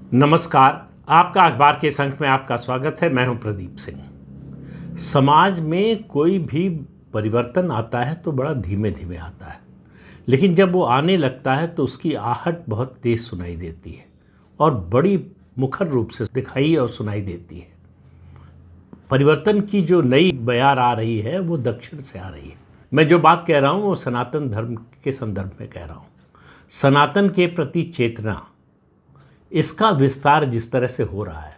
नमस्कार। आपका अखबार के संग में आपका स्वागत है। मैं हूं प्रदीप सिंह। समाज में कोई भी परिवर्तन आता है तो बड़ा धीमे धीमे आता है, लेकिन जब वो आने लगता है तो उसकी आहट बहुत तेज सुनाई देती है और बड़ी मुखर रूप से दिखाई और सुनाई देती है। परिवर्तन की जो नई बयार आ रही है वो दक्षिण से आ रही है। मैं जो बात कह रहा हूँ वो सनातन धर्म के संदर्भ में कह रहा हूँ। सनातन के प्रति चेतना, इसका विस्तार जिस तरह से हो रहा है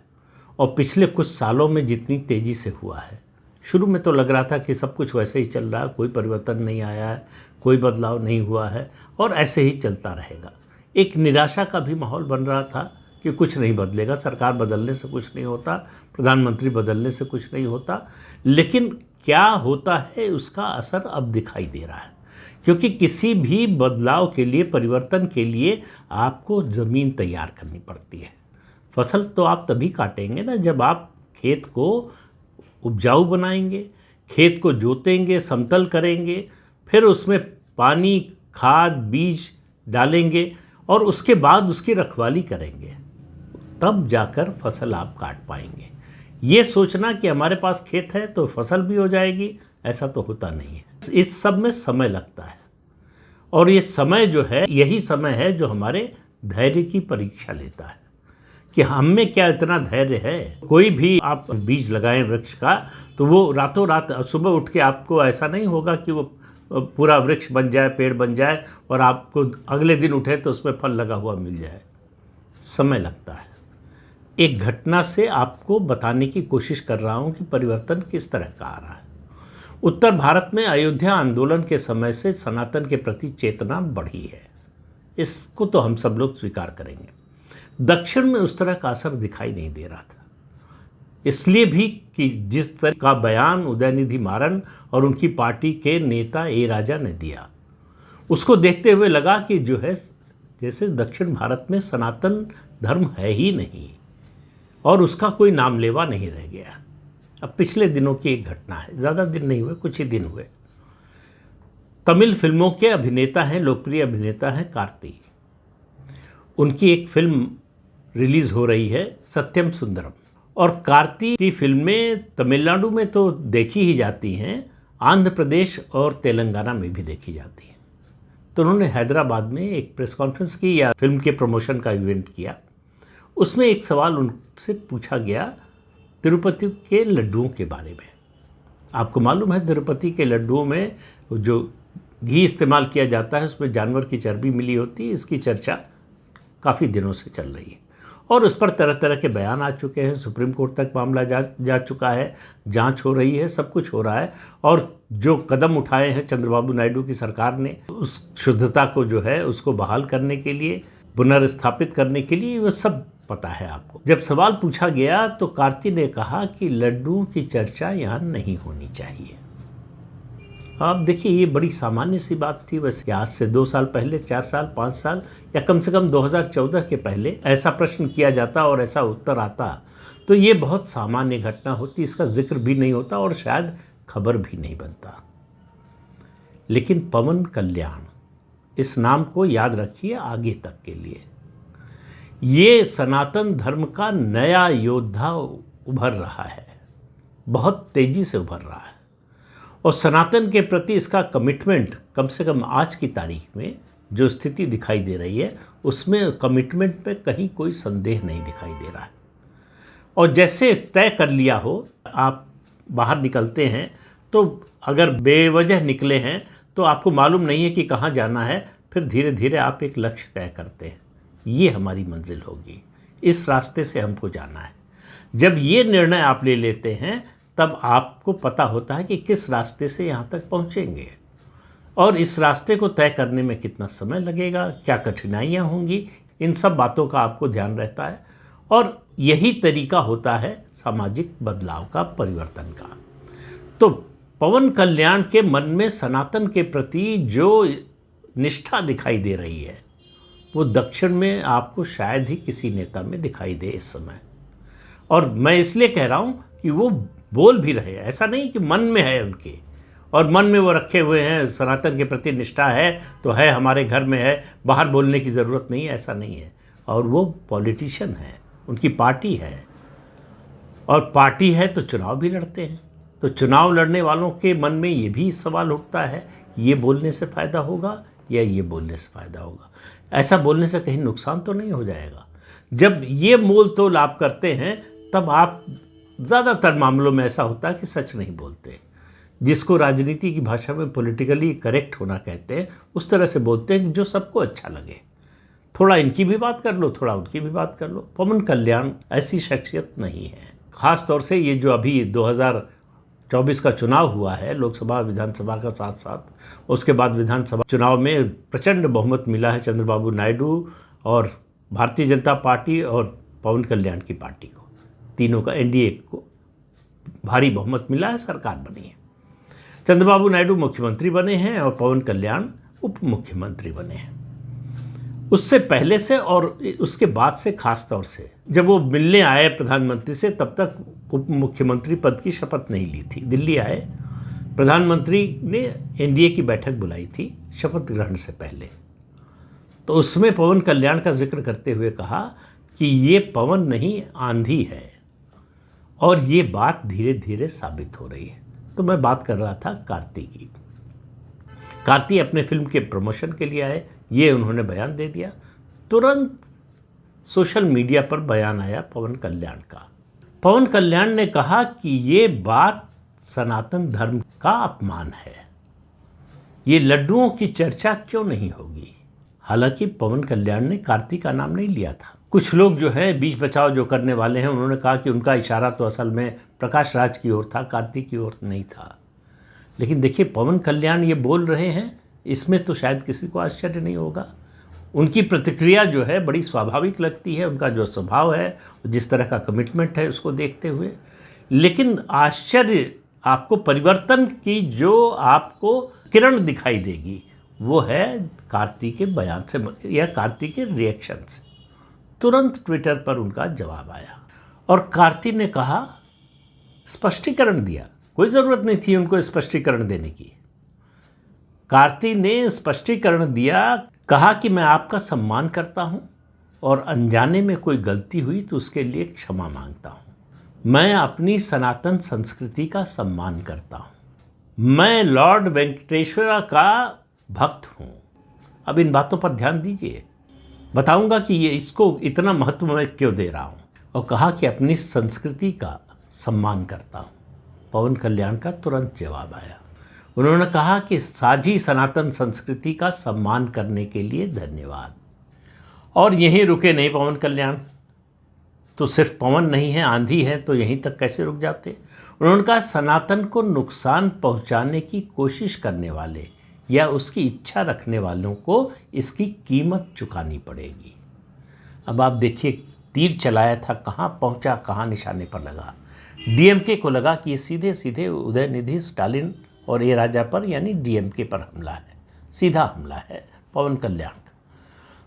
और पिछले कुछ सालों में जितनी तेज़ी से हुआ है, शुरू में तो लग रहा था कि सब कुछ वैसे ही चल रहा है, कोई परिवर्तन नहीं आया है, कोई बदलाव नहीं हुआ है और ऐसे ही चलता रहेगा। एक निराशा का भी माहौल बन रहा था कि कुछ नहीं बदलेगा, सरकार बदलने से कुछ नहीं होता, प्रधानमंत्री बदलने से कुछ नहीं होता। लेकिन क्या होता है उसका असर अब दिखाई दे रहा है, क्योंकि किसी भी बदलाव के लिए, परिवर्तन के लिए आपको ज़मीन तैयार करनी पड़ती है। फसल तो आप तभी काटेंगे ना जब आप खेत को उपजाऊ बनाएंगे, खेत को जोतेंगे, समतल करेंगे, फिर उसमें पानी, खाद, बीज डालेंगे और उसके बाद उसकी रखवाली करेंगे, तब जाकर फसल आप काट पाएंगे। ये सोचना कि हमारे पास खेत है तो फसल भी हो जाएगी, ऐसा तो होता नहीं है। इस सब में समय लगता है और ये समय जो है, यही समय है जो हमारे धैर्य की परीक्षा लेता है कि हम में क्या इतना धैर्य है। कोई भी आप बीज लगाएं वृक्ष का तो वो रातों रात सुबह उठ के आपको ऐसा नहीं होगा कि वो पूरा वृक्ष बन जाए, पेड़ बन जाए और आपको अगले दिन उठे तो उसमें फल लगा हुआ मिल जाए। समय लगता है। एक घटना से आपको बताने की कोशिश कर रहा हूँ कि परिवर्तन किस तरह का आ रहा है। उत्तर भारत में अयोध्या आंदोलन के समय से सनातन के प्रति चेतना बढ़ी है, इसको तो हम सब लोग स्वीकार करेंगे। दक्षिण में उस तरह का असर दिखाई नहीं दे रहा था, इसलिए भी कि जिस तरह का बयान उदयनिधि मारन और उनकी पार्टी के नेता ए राजा ने दिया, उसको देखते हुए लगा कि जो है जैसे दक्षिण भारत में सनातन धर्म है ही नहीं और उसका कोई नाम लेवा नहीं रह गया। अब पिछले दिनों की एक घटना है, ज़्यादा दिन नहीं हुए, कुछ ही दिन हुए। तमिल फिल्मों के अभिनेता हैं, लोकप्रिय अभिनेता हैं कार्ति। उनकी एक फिल्म रिलीज़ हो रही है, सत्यम सुंदरम। और कार्ति की फिल्में तमिलनाडु में तो देखी ही जाती हैं, आंध्र प्रदेश और तेलंगाना में भी देखी जाती हैं। तो उन्होंने हैदराबाद में एक प्रेस कॉन्फ्रेंस की या फिल्म के प्रमोशन का इवेंट किया। उसमें एक सवाल उनसे पूछा गया तिरुपति के लड्डुओं के बारे में। आपको मालूम है तिरुपति के लड्डुओं में जो घी इस्तेमाल किया जाता है उसमें जानवर की चर्बी मिली होती है। इसकी चर्चा काफ़ी दिनों से चल रही है और उस पर तरह तरह के बयान आ चुके हैं। सुप्रीम कोर्ट तक मामला जा चुका है, जांच हो रही है, सब कुछ हो रहा है। और जो कदम उठाए हैं चंद्रबाबू नायडू की सरकार ने उस शुद्धता को जो है उसको बहाल करने के लिए, पुनर्स्थापित करने के लिए, वो सब पता है आपको। जब सवाल पूछा गया तो कार्ति ने कहा कि लड्डुओं की चर्चा यहाँ नहीं होनी चाहिए। आप देखिए, ये बड़ी सामान्य सी बात थी। वैसे आज से 2 साल पहले, 4 साल, 5 साल या कम से कम 2014 के पहले ऐसा प्रश्न किया जाता और ऐसा उत्तर आता तो ये बहुत सामान्य घटना होती, इसका जिक्र भी नहीं होता और शायद खबर भी नहीं बनता। लेकिन पवन कल्याण, इस नाम को याद रखिए आगे तक के लिए। ये सनातन धर्म का नया योद्धा उभर रहा है, बहुत तेजी से उभर रहा है और सनातन के प्रति इसका कमिटमेंट, कम से कम आज की तारीख में जो स्थिति दिखाई दे रही है उसमें कमिटमेंट में कहीं कोई संदेह नहीं दिखाई दे रहा है। और जैसे तय कर लिया हो, आप बाहर निकलते हैं तो अगर बेवजह निकले हैं तो आपको मालूम नहीं है कि कहाँ जाना है, फिर धीरे धीरे आप एक लक्ष्य तय करते हैं, ये हमारी मंजिल होगी, इस रास्ते से हमको जाना है। जब ये निर्णय आप ले लेते हैं तब आपको पता होता है कि किस रास्ते से यहाँ तक पहुँचेंगे और इस रास्ते को तय करने में कितना समय लगेगा, क्या कठिनाइयाँ होंगी, इन सब बातों का आपको ध्यान रहता है। और यही तरीका होता है सामाजिक बदलाव का, परिवर्तन का। तो पवन कल्याण के मन में सनातन के प्रति जो निष्ठा दिखाई दे रही है वो दक्षिण में आपको शायद ही किसी नेता में दिखाई दे इस समय। और मैं इसलिए कह रहा हूँ कि वो बोल भी रहे हैं, ऐसा नहीं कि मन में है उनके और मन में वो रखे हुए हैं, सनातन के प्रति निष्ठा है तो है, हमारे घर में है, बाहर बोलने की ज़रूरत नहीं है, ऐसा नहीं है। और वो पॉलिटिशियन है, उनकी पार्टी है, और पार्टी है तो चुनाव भी लड़ते हैं। तो चुनाव लड़ने वालों के मन में ये भी सवाल उठता है कि ये बोलने से फ़ायदा होगा या ये बोलने से फ़ायदा होगा, ऐसा बोलने से कहीं नुकसान तो नहीं हो जाएगा। जब ये मोल तोल आप करते हैं तब आप ज़्यादातर मामलों में ऐसा होता है कि सच नहीं बोलते, जिसको राजनीति की भाषा में पॉलिटिकली करेक्ट होना कहते हैं, उस तरह से बोलते हैं कि जो सबको अच्छा लगे। थोड़ा इनकी भी बात कर लो, थोड़ा उनकी भी बात कर लो। पवन कल्याण ऐसी शख्सियत नहीं है। ख़ास तौर से ये जो अभी 2024 का चुनाव हुआ है, लोकसभा विधानसभा का साथ साथ, उसके बाद विधानसभा चुनाव में प्रचंड बहुमत मिला है चंद्रबाबू नायडू और भारतीय जनता पार्टी और पवन कल्याण की पार्टी को, तीनों का एनडीए को भारी बहुमत मिला है, सरकार बनी है। चंद्रबाबू नायडू मुख्यमंत्री बने हैं और पवन कल्याण उप मुख्यमंत्री बने हैं। उससे पहले से और उसके बाद से, खास तौर से जब वो मिलने आए प्रधानमंत्री से, तब तक उप मुख्यमंत्री पद की शपथ नहीं ली थी। दिल्ली आए, प्रधानमंत्री ने एनडीए की बैठक बुलाई थी शपथ ग्रहण से पहले, तो उसमें पवन कल्याण का जिक्र करते हुए कहा कि ये पवन नहीं आंधी है, और ये बात धीरे धीरे साबित हो रही है। तो मैं बात कर रहा था कार्ती की। कार्ती अपने फिल्म के प्रमोशन के लिए आए, ये उन्होंने बयान दे दिया। तुरंत सोशल मीडिया पर बयान आया पवन कल्याण का। पवन कल्याण ने कहा कि ये बात सनातन धर्म का अपमान है, ये लड्डुओं की चर्चा क्यों नहीं होगी। हालांकि पवन कल्याण ने कार्ती का नाम नहीं लिया था। कुछ लोग जो है बीच बचाव जो करने वाले हैं, उन्होंने कहा कि उनका इशारा तो असल में प्रकाश राज की ओर था, कार्ती की ओर नहीं था। लेकिन देखिए, पवन कल्याण ये बोल रहे हैं, इसमें तो शायद किसी को आश्चर्य नहीं होगा। उनकी प्रतिक्रिया जो है बड़ी स्वाभाविक लगती है, उनका जो स्वभाव है, जिस तरह का कमिटमेंट है, उसको देखते हुए। लेकिन आश्चर्य आपको परिवर्तन की जो आपको किरण दिखाई देगी वो है कार्ती के बयान से या कार्ती के रिएक्शन से। तुरंत ट्विटर पर उनका जवाब आया और कार्ती ने कहा, स्पष्टीकरण दिया। कोई ज़रूरत नहीं थी उनको स्पष्टीकरण देने की। कार्ती ने स्पष्टीकरण दिया, कहा कि मैं आपका सम्मान करता हूं और अनजाने में कोई गलती हुई तो उसके लिए क्षमा मांगता हूं। मैं अपनी सनातन संस्कृति का सम्मान करता हूं। मैं लॉर्ड वेंकटेश्वरा का भक्त हूं। अब इन बातों पर ध्यान दीजिए, बताऊंगा कि ये इसको इतना महत्व मैं क्यों दे रहा हूं। और कहा कि अपनी संस्कृति का सम्मान करता हूं। पवन कल्याण का तुरंत जवाब आया। उन्होंने कहा कि साझी सनातन संस्कृति का सम्मान करने के लिए धन्यवाद। और यहीं रुके नहीं पवन कल्याण, तो सिर्फ पवन नहीं है, आंधी है, तो यहीं तक कैसे रुक जाते। उन्होंने कहा, सनातन को नुकसान पहुंचाने की कोशिश करने वाले या उसकी इच्छा रखने वालों को इसकी कीमत चुकानी पड़ेगी। अब आप देखिए, तीर चलाया था, कहाँ पहुंचा, कहाँ निशाने पर लगा। डीएमके को लगा कि ये सीधे सीधे उदयनिधि स्टालिन और ए राजा पर यानी डीएमके पर हमला है, सीधा हमला है पवन कल्याण का।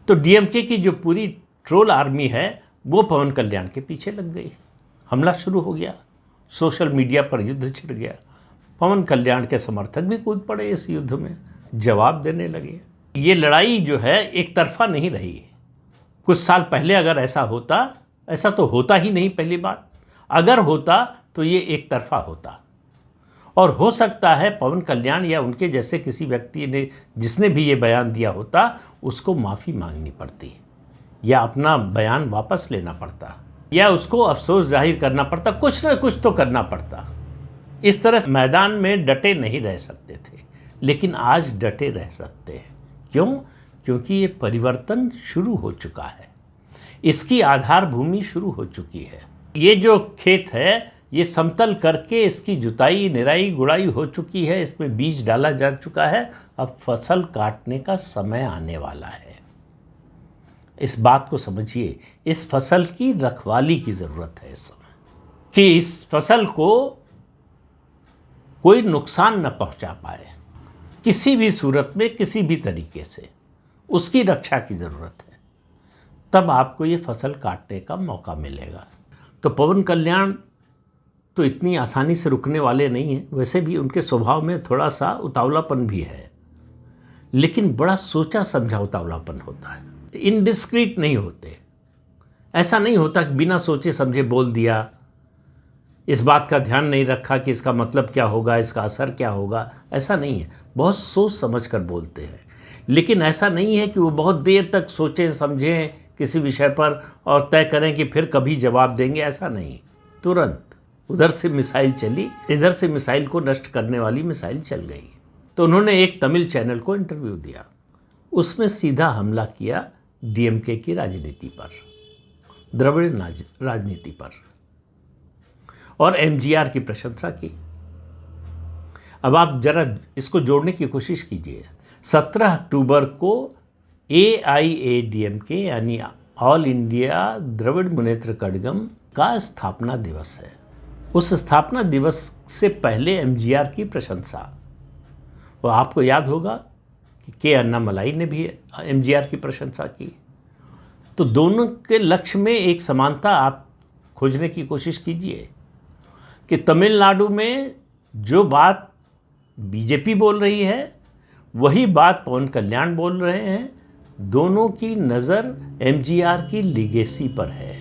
तो डीएमके की जो पूरी ट्रोल आर्मी है वो पवन कल्याण के पीछे लग गई। हमला शुरू हो गया, सोशल मीडिया पर युद्ध छिड़ गया। पवन कल्याण के समर्थक भी कूद पड़े इस युद्ध में, जवाब देने लगे। ये लड़ाई जो है एक तरफा नहीं रही। कुछ साल पहले अगर ऐसा होता, ऐसा तो होता ही नहीं पहली बात, अगर होता तो ये एक तरफा होता। और हो सकता है पवन कल्याण या उनके जैसे किसी व्यक्ति ने, जिसने भी ये बयान दिया होता, उसको माफ़ी मांगनी पड़ती या अपना बयान वापस लेना पड़ता या उसको अफसोस जाहिर करना पड़ता, कुछ ना कुछ तो करना पड़ता। इस तरह मैदान में डटे नहीं रह सकते थे, लेकिन आज डटे रह सकते हैं। क्यों? क्योंकि ये परिवर्तन शुरू हो चुका है, इसकी आधार भूमि शुरू हो चुकी है। ये जो खेत है ये समतल करके इसकी जुताई, निराई, गुड़ाई हो चुकी है, इसमें बीज डाला जा चुका है। अब फसल काटने का समय आने वाला है। इस बात को समझिए, इस फसल की रखवाली की ज़रूरत है इस समय, कि इस फसल को कोई नुकसान न पहुंचा पाए किसी भी सूरत में, किसी भी तरीके से, उसकी रक्षा की ज़रूरत है। तब आपको ये फसल काटने का मौका मिलेगा। तो पवन कल्याण तो इतनी आसानी से रुकने वाले नहीं हैं। वैसे भी उनके स्वभाव में थोड़ा सा उतावलापन भी है, लेकिन बड़ा सोचा समझा उतावलापन होता है, इनडिस्क्रीट नहीं होते। ऐसा नहीं होता कि बिना सोचे समझे बोल दिया, इस बात का ध्यान नहीं रखा कि इसका मतलब क्या होगा, इसका असर क्या होगा। ऐसा नहीं है, बहुत सोच समझ कर बोलते हैं। लेकिन ऐसा नहीं है कि वो बहुत देर तक सोचें समझें किसी विषय पर और तय करें कि फिर कभी जवाब देंगे, ऐसा नहीं। तुरंत उधर से मिसाइल चली, इधर से मिसाइल को नष्ट करने वाली मिसाइल चल गई। तो उन्होंने एक तमिल चैनल को इंटरव्यू दिया, उसमें सीधा हमला किया डीएमके की राजनीति पर, द्रविड़ राजनीति पर, और एमजीआर की प्रशंसा की। अब आप जरा इसको जोड़ने की कोशिश कीजिए। 17 अक्टूबर को AIADMK यानी ऑल इंडिया द्रविड़ मुनेत्र कड़गम का स्थापना दिवस है। उस स्थापना दिवस से पहले एमजीआर की प्रशंसा, वो आपको याद होगा कि के अन्नामलाई ने भी एमजीआर की प्रशंसा की। तो दोनों के लक्ष्य में एक समानता आप खोजने की कोशिश कीजिए कि तमिलनाडु में जो बात बीजेपी बोल रही है वही बात पवन कल्याण बोल रहे हैं। दोनों की नज़र एमजीआर की लीगेसी पर है,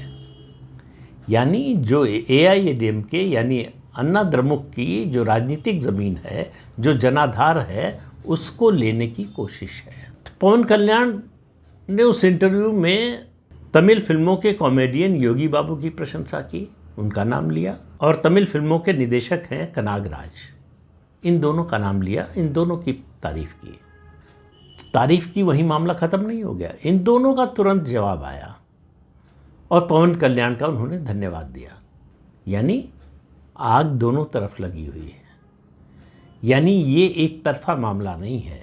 यानी जो AIADMK यानी अन्ना द्रमुक की जो राजनीतिक ज़मीन है, जो जनाधार है, उसको लेने की कोशिश है। तो पवन कल्याण ने उस इंटरव्यू में तमिल फिल्मों के कॉमेडियन योगी बाबू की प्रशंसा की, उनका नाम लिया, और तमिल फिल्मों के निदेशक हैं कनागराज, इन दोनों का नाम लिया, इन दोनों की तारीफ़ की। तारीफ़ की, वही मामला ख़त्म नहीं हो गया। इन दोनों का तुरंत जवाब आया और पवन कल्याण का उन्होंने धन्यवाद दिया। यानी आग दोनों तरफ लगी हुई है, यानी ये एक तरफा मामला नहीं है।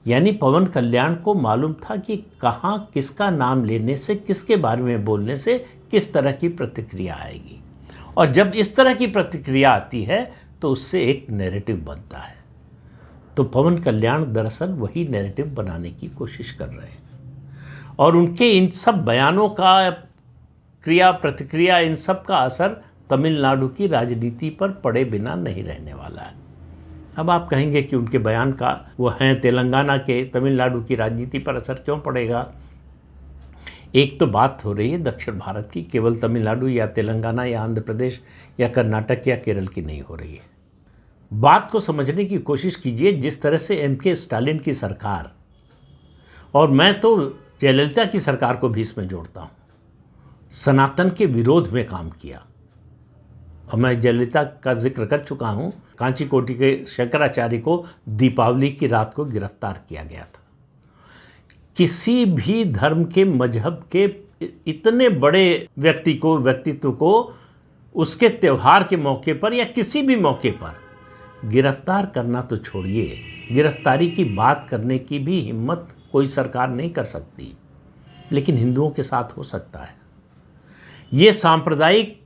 यानी पवन कल्याण को मालूम था कि कहाँ किसका नाम लेने से, किसके बारे में बोलने से किस तरह की प्रतिक्रिया आएगी, और जब इस तरह की प्रतिक्रिया आती है तो उससे एक नैरेटिव बनता है। तो पवन कल्याण दरअसल वही नैरेटिव बनाने की कोशिश कर रहे हैं, और उनके इन सब बयानों का, क्रिया प्रतिक्रिया, इन सब का असर तमिलनाडु की राजनीति पर पड़े बिना नहीं रहने वाला है। अब आप कहेंगे कि उनके बयान का वो हैं तेलंगाना के, तमिलनाडु की राजनीति पर असर क्यों पड़ेगा? एक तो बात हो रही है दक्षिण भारत की, केवल तमिलनाडु या तेलंगाना या आंध्र प्रदेश या कर्नाटक या केरल की नहीं हो रही है। बात को समझने की कोशिश कीजिए। जिस तरह से MK स्टालिन की सरकार, और मैं तो जयललिता की सरकार को भी इसमें जोड़ता हूँ, सनातन के विरोध में काम किया। और मैं जयललिता का जिक्र कर चुका हूँ, कांची कोटि के शंकराचार्य को दीपावली की रात को गिरफ्तार किया गया था। किसी भी धर्म के, मजहब के इतने बड़े व्यक्तित्व को उसके त्यौहार के मौके पर या किसी भी मौके पर गिरफ्तार करना तो छोड़िए, गिरफ्तारी की बात करने की भी हिम्मत कोई सरकार नहीं कर सकती, लेकिन हिंदुओं के साथ हो सकता है। ये सांप्रदायिक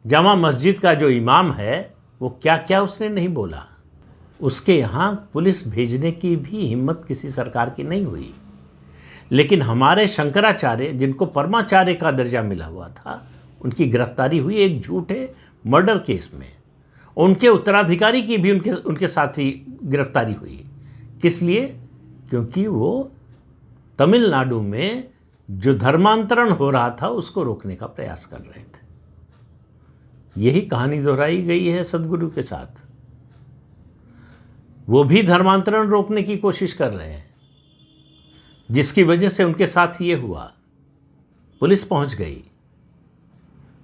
जामा मस्जिद का जो इमाम है, वो क्या क्या उसने नहीं बोला। उसके यहाँ पुलिस भेजने की भी हिम्मत किसी सरकार की नहीं हुई। लेकिन हमारे शंकराचार्य, जिनको परमाचार्य का दर्जा मिला हुआ था, उनकी गिरफ्तारी हुई एक झूठे मर्डर केस में। उनके उत्तराधिकारी की भी उनके साथ ही गिरफ्तारी हुई। किस लिए? क्योंकि वो तमिलनाडु में जो धर्मांतरण हो रहा था उसको रोकने का प्रयास कर रहे थे। यही कहानी दोहराई गई है सदगुरु के साथ। वो भी धर्मांतरण रोकने की कोशिश कर रहे हैं, जिसकी वजह से उनके साथ ये हुआ। पुलिस पहुंच गई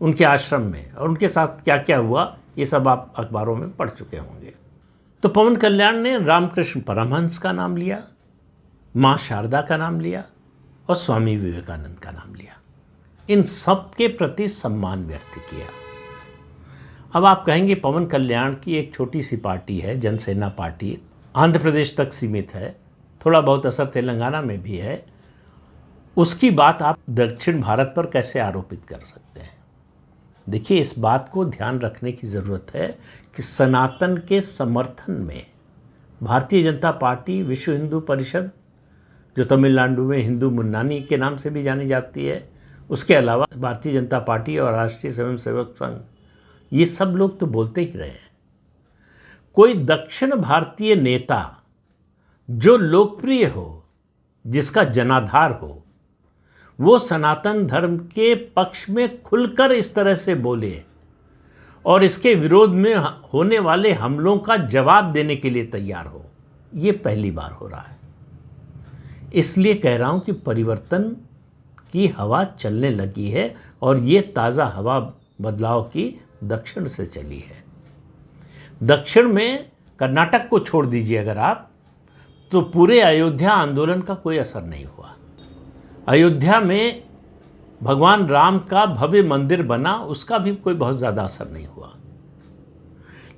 उनके आश्रम में, और उनके साथ क्या क्या हुआ ये सब आप अखबारों में पढ़ चुके होंगे। तो पवन कल्याण ने रामकृष्ण परमहंस का नाम लिया, माँ शारदा का नाम लिया, और स्वामी विवेकानंद का नाम लिया। इन सब के प्रति सम्मान व्यक्त किया। अब आप कहेंगे पवन कल्याण की एक छोटी सी पार्टी है, जनसेना पार्टी, आंध्र प्रदेश तक सीमित है, थोड़ा बहुत असर तेलंगाना में भी है, उसकी बात आप दक्षिण भारत पर कैसे आरोपित कर सकते हैं? देखिए, इस बात को ध्यान रखने की ज़रूरत है कि सनातन के समर्थन में भारतीय जनता पार्टी, विश्व हिंदू परिषद, जो तमिलनाडु में हिंदू मुन्नानी के नाम से भी जानी जाती है, उसके अलावा भारतीय जनता पार्टी और राष्ट्रीय स्वयंसेवक संघ, ये सब लोग तो बोलते ही रहे हैं। कोई दक्षिण भारतीय नेता जो लोकप्रिय हो, जिसका जनाधार हो, वो सनातन धर्म के पक्ष में खुलकर इस तरह से बोले और इसके विरोध में होने वाले हमलों का जवाब देने के लिए तैयार हो, ये पहली बार हो रहा है। इसलिए कह रहा हूं कि परिवर्तन की हवा चलने लगी है और ये ताज़ा हवा बदलाव की दक्षिण से चली है। दक्षिण में कर्नाटक को छोड़ दीजिए अगर आप, तो पूरे अयोध्या आंदोलन का कोई असर नहीं हुआ। अयोध्या में भगवान राम का भव्य मंदिर बना, उसका भी कोई बहुत ज़्यादा असर नहीं हुआ।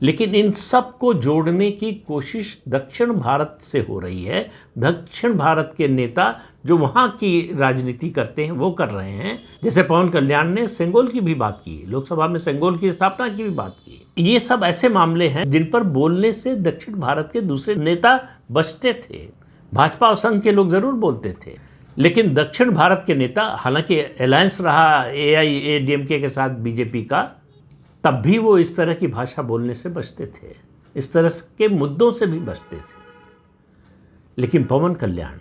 लेकिन इन सब को जोड़ने की कोशिश दक्षिण भारत से हो रही है। दक्षिण भारत के नेता जो वहाँ की राजनीति करते हैं वो कर रहे हैं। जैसे पवन कल्याण ने सेंगोल की भी बात की, लोकसभा में सेंगोल की स्थापना की भी बात की। ये सब ऐसे मामले हैं जिन पर बोलने से दक्षिण भारत के दूसरे नेता बचते थे। भाजपा और संघ के लोग ज़रूर बोलते थे, लेकिन दक्षिण भारत के नेता, हालांकि अलायंस रहा AIADMK के साथ बीजेपी का, तब भी वो इस तरह की भाषा बोलने से बचते थे, इस तरह के मुद्दों से भी बचते थे। लेकिन पवन कल्याण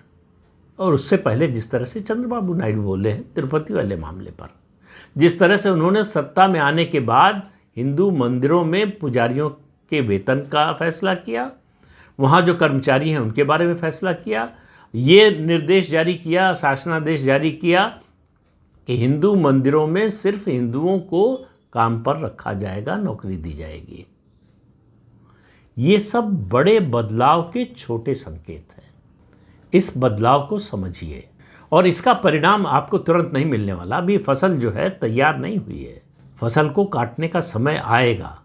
और उससे पहले जिस तरह से चंद्रबाबू नायडू बोले हैं तिरुपति वाले मामले पर, जिस तरह से उन्होंने सत्ता में आने के बाद हिंदू मंदिरों में पुजारियों के वेतन का फैसला किया, वहाँ जो कर्मचारी हैं उनके बारे में फैसला किया, ये निर्देश जारी किया, शासनादेश जारी किया कि हिंदू मंदिरों में सिर्फ हिंदुओं को काम पर रखा जाएगा, नौकरी दी जाएगी। ये सब बड़े बदलाव के छोटे संकेत हैं। इस बदलाव को समझिए और इसका परिणाम आपको तुरंत नहीं मिलने वाला। अभी फसल जो है तैयार नहीं हुई है, फसल को काटने का समय आएगा,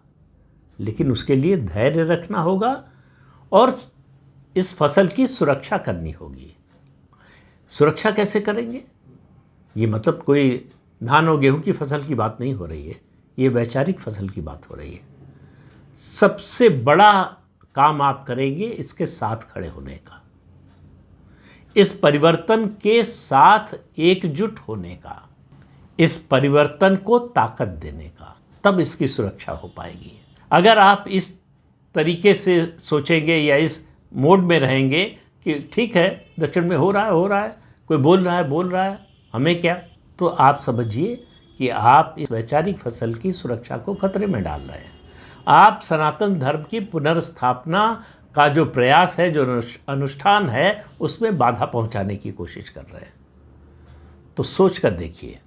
लेकिन उसके लिए धैर्य रखना होगा और इस फसल की सुरक्षा करनी होगी। सुरक्षा कैसे करेंगे? ये मतलब कोई धान और गेहूं की फसल की बात नहीं हो रही है, ये वैचारिक फसल की बात हो रही है। सबसे बड़ा काम आप करेंगे इसके साथ खड़े होने का, इस परिवर्तन के साथ एकजुट होने का, इस परिवर्तन को ताकत देने का, तब इसकी सुरक्षा हो पाएगी। अगर आप इस तरीके से सोचेंगे या इस मोड में रहेंगे कि ठीक है दक्षिण में हो रहा है, कोई बोल रहा है, हमें क्या, तो आप समझिए कि आप इस वैचारिक फसल की सुरक्षा को खतरे में डाल रहे हैं। आप सनातन धर्म की पुनर्स्थापना का जो प्रयास है, जो अनुष्ठान है, उसमें बाधा पहुंचाने की कोशिश कर रहे हैं। तो सोच कर देखिए,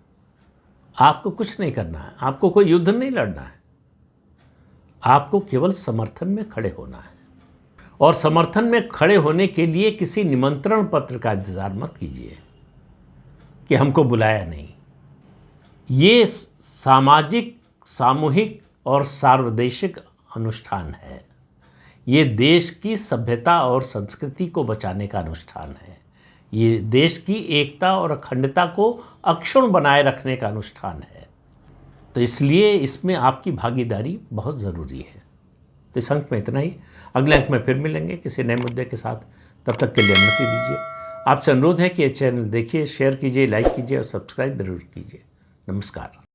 आपको कुछ नहीं करना है, आपको कोई युद्ध नहीं लड़ना है, आपको केवल समर्थन में खड़े होना है। और समर्थन में खड़े होने के लिए किसी निमंत्रण पत्र का इंतजार मत कीजिए कि हमको बुलाया नहीं। ये सामाजिक, सामूहिक और सार्वदेशिक अनुष्ठान है। ये देश की सभ्यता और संस्कृति को बचाने का अनुष्ठान है। ये देश की एकता और अखंडता को अक्षुण्ण बनाए रखने का अनुष्ठान है। तो इसलिए इसमें आपकी भागीदारी बहुत ज़रूरी है। तो इस अंक में इतना ही। अगले अंक में फिर मिलेंगे किसी नए मुद्दे के साथ। तब तक के लिए अनुमति दीजिए। आपसे अनुरोध है कि ये चैनल देखिए, शेयर कीजिए, लाइक कीजिए और सब्सक्राइब जरूर कीजिए। नमस्कार।